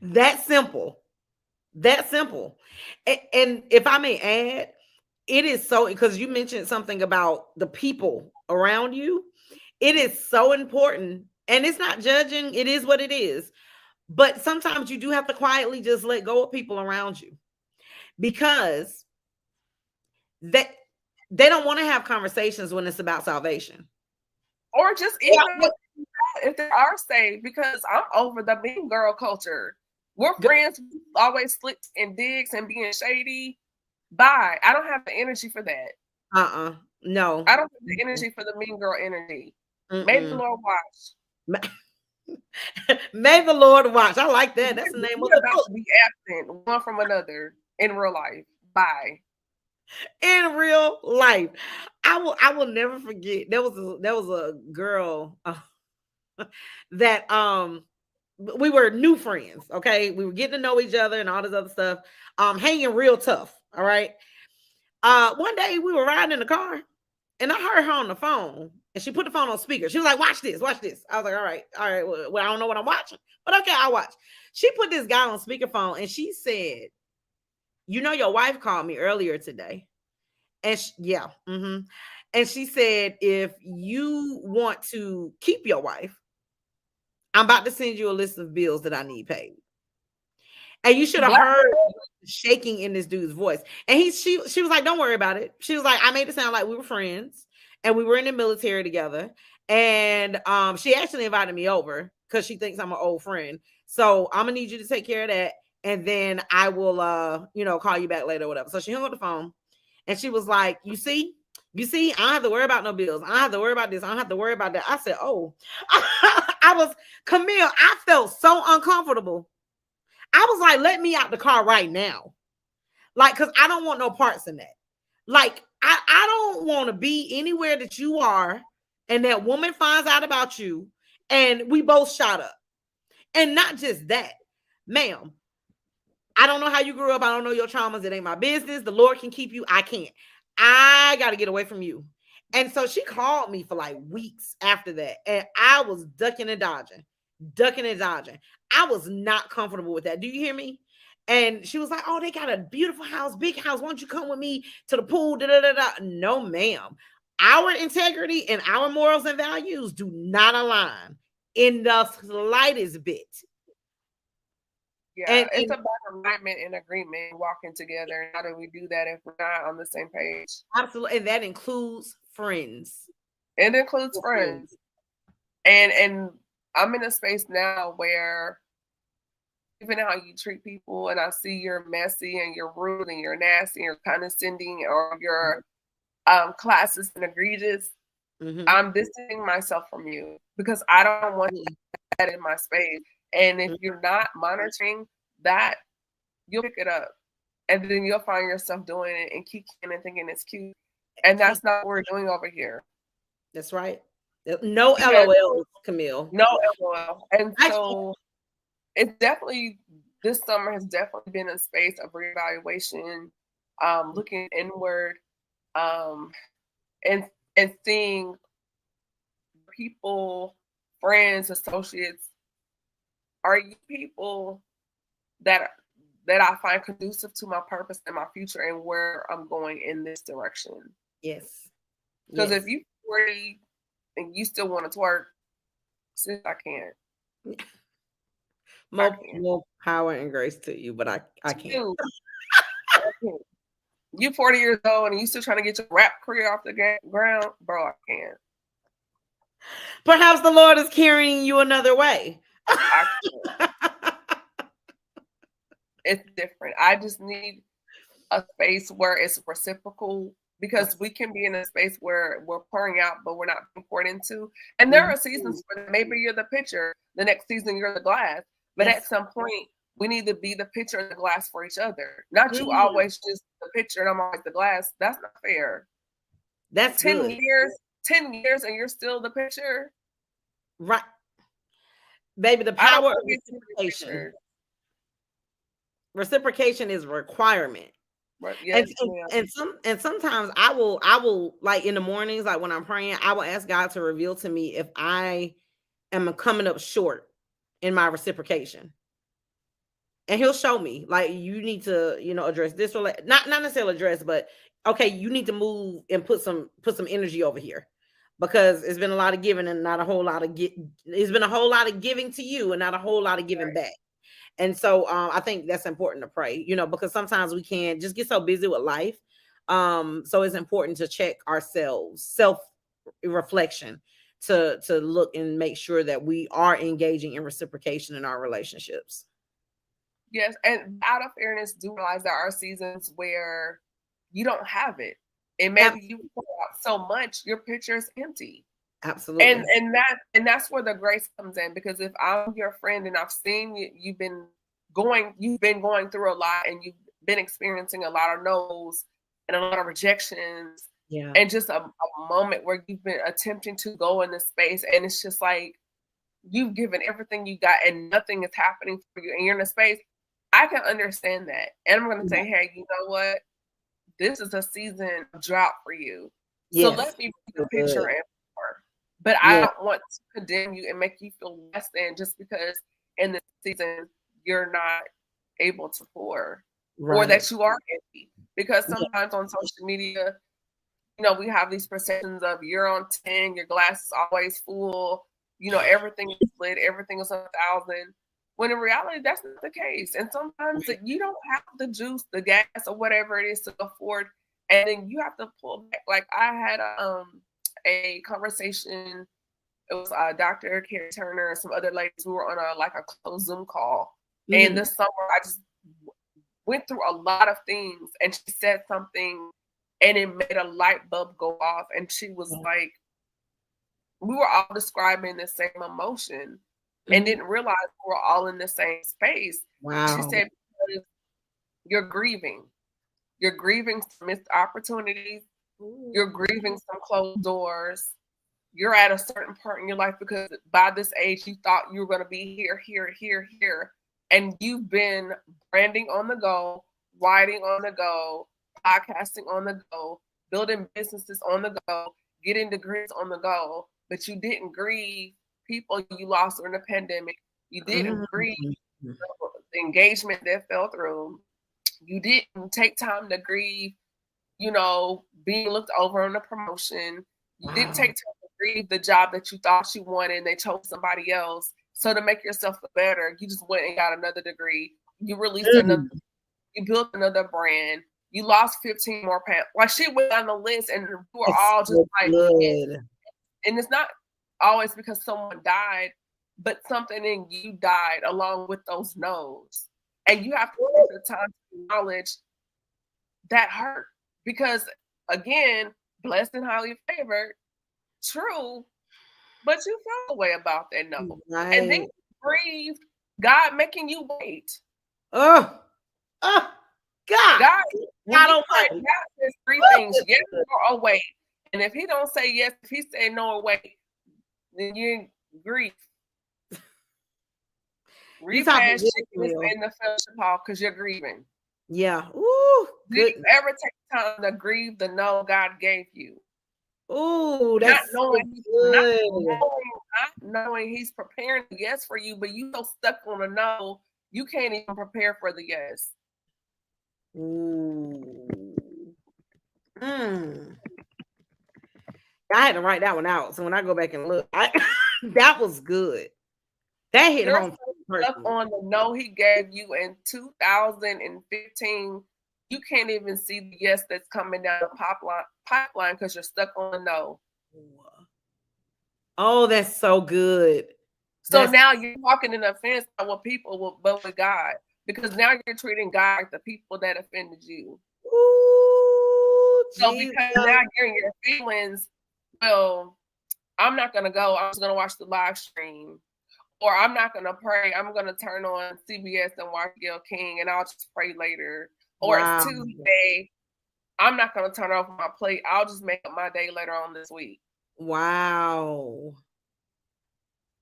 That simple. And if I may add, it is so, because you mentioned something about the people around you. It is so important, and it's not judging. It is what it is. But sometimes you do have to quietly just let go of people around you. because they they don't want to have conversations when it's about salvation. Or just even if they are saved, because I'm over the mean girl culture. We're friends, always slick and digs and being shady. Bye. I don't have the energy for that. No. I don't have the energy for the mean girl energy. May the Lord watch. May the Lord watch. I like that. That's the name of the book. To be absent one from another in real life. Bye. In real life, I will never forget. There was a girl that we were new friends. Okay, we were getting to know each other and all this other stuff. Hanging real tough. All right. One day we were riding in the car, and I heard her on the phone, and she put the phone on speaker. She was like, "Watch this, watch this." I was like, "All right, all right." Well, I don't know what I'm watching, but okay, I'll watch. She put this guy on speakerphone, and she said, "You know, your wife called me earlier today." And and she said, if you want to keep your wife, I'm about to send you a list of bills that I need paid. And you should have heard shaking in this dude's voice. And she was like, don't worry about it. She was like, I made it sound like we were friends and we were in the military together. And she actually invited me over because she thinks I'm an old friend. So I'm gonna need you to take care of that. And then I will call you back later or whatever. So she hung up the phone. And she was like, you see, I don't have to worry about no bills. I don't have to worry about this. I don't have to worry about that. I said, oh, Camille, I felt so uncomfortable. I was like, let me out the car right now. Like, because I don't want no parts in that. Like, I don't want to be anywhere that you are and that woman finds out about you and we both shot up. And not just that, ma'am. I don't know how you grew up. I don't know your traumas. It ain't my business. The Lord can keep you. I can't. I got to get away from you. And so she called me for like weeks after that. And I was ducking and dodging. I was not comfortable with that. Do you hear me? And she was like, oh, they got a beautiful house, big house. Why don't you come with me to the pool? Da, da, da, da. No, ma'am. Our integrity and our morals and values do not align in the slightest bit. Yeah, it's about alignment and agreement, walking together. How do we do that if we're not on the same page? Absolutely, and that includes friends. It includes friends. And I'm in a space now where even how you treat people, and I see you're messy and you're rude and you're nasty and you're condescending, or your classist and egregious. I'm distancing myself from you because I don't want that in my space. And if you're not monitoring that, you'll pick it up. And then you'll find yourself doing it and keep and thinking it's cute. And that's not what we're doing over here. That's right. No LOL, Camille. No LOL. And so it's definitely, this summer has definitely been a space of reevaluation, looking inward, and seeing people, friends, associates. Are you people that I find conducive to my purpose and my future and where I'm going in this direction? Yes. Because if you 40 and you still want to twerk, sis, I can't. More power and grace to you, but I can't. You 40 years old and you still trying to get your rap career off the ground, bro, I can't. Perhaps the Lord is carrying you another way. It's different. I just need a space where it's reciprocal, because we can be in a space where we're pouring out, but we're not being poured into. And there are seasons where maybe you're the pitcher, the next season you're the glass. But at some point, we need to be the pitcher and the glass for each other. Not you always just the pitcher and I'm always the glass. That's not fair. That's 10 years and you're still the pitcher. Right. Baby, the power of reciprocation. Reciprocation is a requirement. Right. Yes, and sometimes I will like in the mornings, like when I'm praying, I will ask God to reveal to me if I am coming up short in my reciprocation. And he'll show me, like, you need to, address this, or not necessarily address, but okay, you need to move and put some energy over here, because it's been a lot of giving and not a whole lot of it's been a whole lot of giving to you and not a whole lot of giving back. And so I think that's important to pray, because sometimes we can just get so busy with life. So it's important to check ourselves, self reflection, to look and make sure that we are engaging in reciprocation in our relationships. Yes, and out of fairness, do realize there are seasons where you don't have it, and maybe you pour out so much your pitcher is empty. Absolutely. And that's where the grace comes in, because if I'm your friend and I've seen you, you've been going through a lot, and you've been experiencing a lot of no's and a lot of rejections, and just a moment where you've been attempting to go in this space, and it's just like you've given everything you got and nothing is happening for you, and you're in a space. I can understand that, and I'm going to say, hey, you know what? This is a season of drought for you. So let me be the picture and pour. But I don't want to condemn you and make you feel less than just because in this season you're not able to pour, or that you are empty. Because sometimes on social media, we have these perceptions of you're on 10, your glass is always full, everything is lit, everything is 1,000. When in reality, that's not the case. And sometimes you don't have the juice, the gas, or whatever it is to afford. And then you have to pull back. Like I had a conversation. It was Dr. Carrie Turner and some other ladies. We were on a closed Zoom call. And this summer, I just went through a lot of things. And she said something, and it made a light bulb go off. And she was like, we were all describing the same emotion. And didn't realize we're all in the same space. Wow. She said, because you're grieving. You're grieving some missed opportunities. You're grieving some closed doors. You're at a certain part in your life because by this age, you thought you were going to be here, here, here, here. And you've been branding on the go, writing on the go, podcasting on the go, building businesses on the go, getting degrees on the go, but you didn't grieve people you lost during the pandemic. You didn't grieve the engagement that fell through. You didn't take time to grieve, being looked over on a promotion. You didn't take time to grieve the job that you thought you wanted and they chose somebody else. So to make yourself better, you just went and got another degree. You released another, you built another brand. You lost 15 more pounds. Like she went on the list, and we were all just like, and it's not always because someone died, but something in you died along with those no's. And you have to take the time to acknowledge that hurt. Because again, blessed and highly favored, true, but you felt a way about that no. And then you grieved God making you wait. God. God says three things. Yes or wait. And if he don't say yes, if he say no or wait, then you grief. Repass sickness in the fellowship hall because you're grieving. Yeah. Ooh. Did you ever take time to grieve the no God gave you? Ooh, that's not knowing he's preparing the yes for you, but you so stuck on a no, you can't even prepare for the yes. Ooh. I had to write that one out. So when I go back and look, that was good. That hit home. Stuck on the no he gave you in 2015. You can't even see the yes that's coming down the pipeline because you're stuck on the no. Oh, that's so good. So now you're walking in offense not with people, but with God. Because now you're treating God like the people that offended you. Ooh, so because now you're in your feelings, well, I'm not going to go. I'm just going to watch the live stream. Or I'm not going to pray. I'm going to turn on CBS and watch Gayle King, and I'll just pray later. Or it's Tuesday. I'm not going to turn off my plate. I'll just make up my day later on this week. Wow.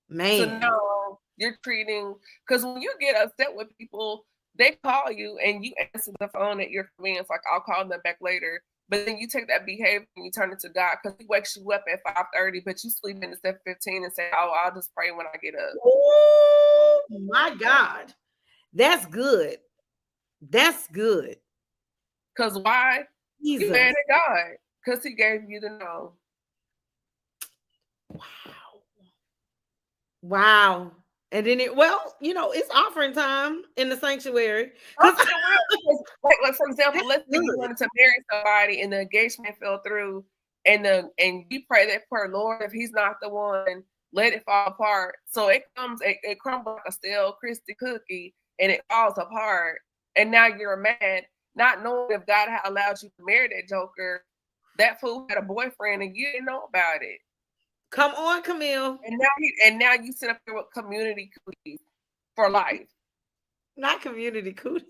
Man. So now you're treating, because when you get upset with people, they call you and you answer the phone at your convenience, like I'll call them back later. But then you take that behavior and you turn it to God because he wakes you up at 5:30, but you sleep in at 7:15 and say, oh, I'll just pray when I get up. Oh my God. That's good. That's good. Because why? You mad at God because he gave you the no. Wow. And then it's offering time in the sanctuary. Oh, Because it will, because, like, for example, let's say you wanted to marry somebody and the engagement fell through, and you pray that prayer, Lord, if he's not the one, let it fall apart. So it crumbles like a stale crispy cookie, and it falls apart. And now you're mad, not knowing if God had allowed you to marry that joker. That fool had a boyfriend, and you didn't know about it. come on, Camille. And now you sit up here with community cookies for life. Not community cooties.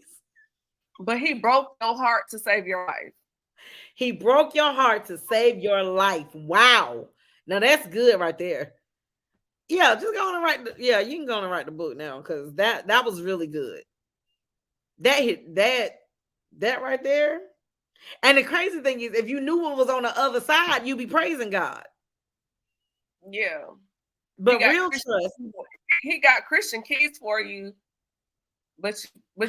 But he broke your heart to save your life. He broke your heart to save your life. Wow. Now that's good right there. Yeah, just go on and you can go on and write the book now, because that was really good. That hit that right there. And the crazy thing is, if you knew what was on the other side, you'd be praising God. Yeah. But real trust. He got Christian keys for you, but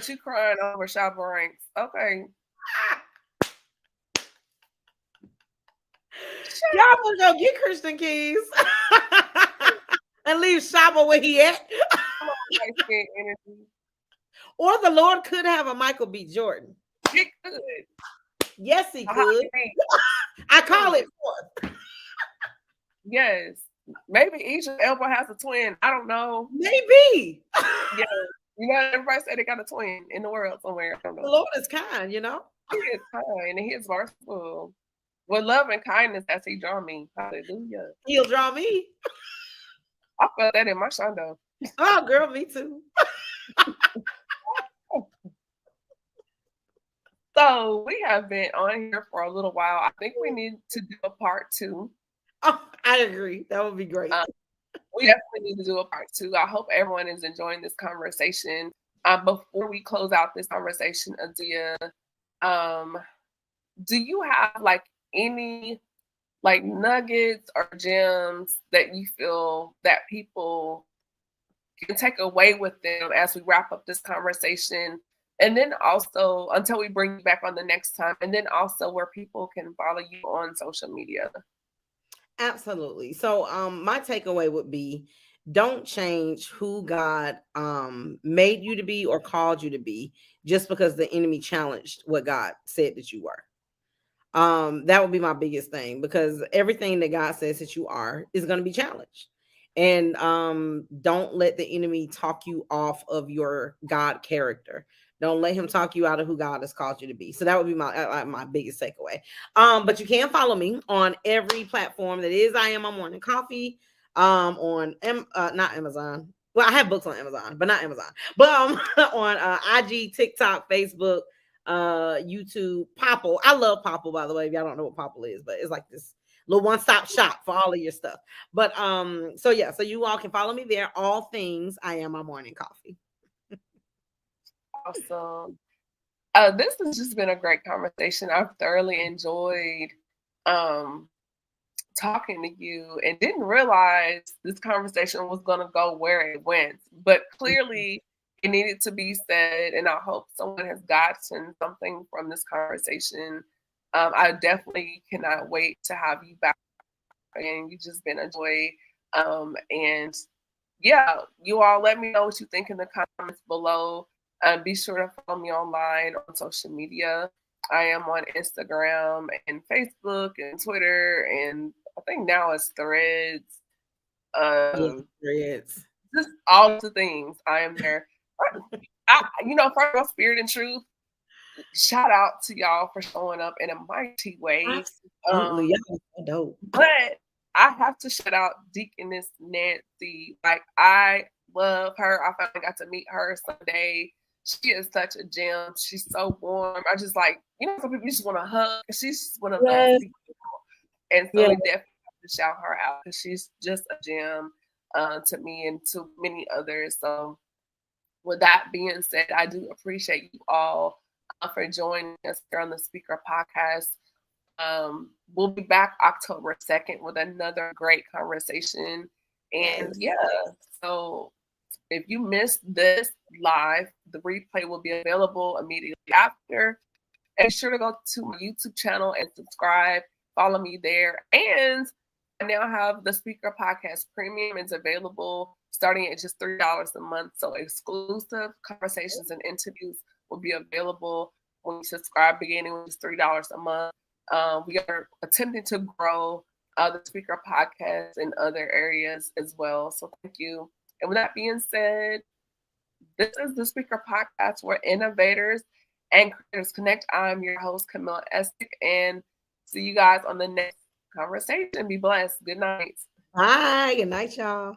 you crying over shopper ranks. Okay. Y'all gonna go get Christian keys and leave Shopper where he at. Or the Lord could have a Michael B. Jordan. He could. Yes, he could. I call it forth. Yes. Maybe each Elba has a twin. I don't know. Maybe. Yeah. Everybody said they got a twin in the world somewhere. I don't know. The Lord is kind, He is kind and he is merciful. With love and kindness as he draw me. Hallelujah. He'll draw me. I felt that in my shondo. Oh, girl, me too. So we have been on here for a little while. I think we need to do a part 2. Oh, I agree. That would be great. We definitely need to do a part 2. I hope everyone is enjoying this conversation. Before we close out this conversation, Adelia, do you have like any like nuggets or gems that you feel that people can take away with them as we wrap up this conversation? And then also, until we bring you back on the next time, and then also where people can follow you on social media. Absolutely. So my takeaway would be, don't change who God made you to be or called you to be just because the enemy challenged what God said that you were. That would be my biggest thing, because everything that God says that you are is going to be challenged. And don't let the enemy talk you off of your God character. Don't let him talk you out of who God has called you to be. So that would be my biggest takeaway. But you can follow me on every platform that is I Am My Morning Coffee. On not Amazon. Well, I have books on Amazon, but not Amazon. But on IG, TikTok, Facebook, YouTube, Popple. I love Popple, by the way. If y'all don't know what Popple is, but it's like this little one-stop shop for all of your stuff. But so you all can follow me there. All things I Am My Morning Coffee. Awesome. This has just been a great conversation. I've thoroughly enjoyed talking to you, and didn't realize this conversation was going to go where it went. But clearly, it needed to be said, and I hope someone has gotten something from this conversation. I definitely cannot wait to have you back, and you've just been a joy. And yeah, you all let me know what you think in the comments below. Be sure to follow me online on social media. I am on Instagram and Facebook and Twitter, and I think now it's Threads. Threads. Just all the things. I am there. First of all, Spirit and Truth, shout out to y'all for showing up in a mighty way. Absolutely. Dope. But I have to shout out Deaconess Nancy. Like, I love her. I finally got to meet her Sunday. She is such a gem. She's so warm. I just like, some people just want to hug. She's one of those people. And so we definitely have to shout her out, because she's just a gem to me and to many others. So with that being said, I do appreciate you all for joining us here on the Speaker Podcast. We'll be back October 2nd with another great conversation. And so if you missed this live, the replay will be available immediately after. And be sure to go to my YouTube channel and subscribe. Follow me there. And I now have the Speaker Podcast Premium. It's available starting at just $3 a month. So exclusive conversations and interviews will be available when you subscribe, beginning with just $3 a month. We are attempting to grow the Speaker Podcast in other areas as well. So thank you. And with that being said, this is the Speaker Podcast where innovators and creators connect. I'm your host, Camille Estick, and see you guys on the next conversation. Be blessed. Good night. Bye. Good night, y'all.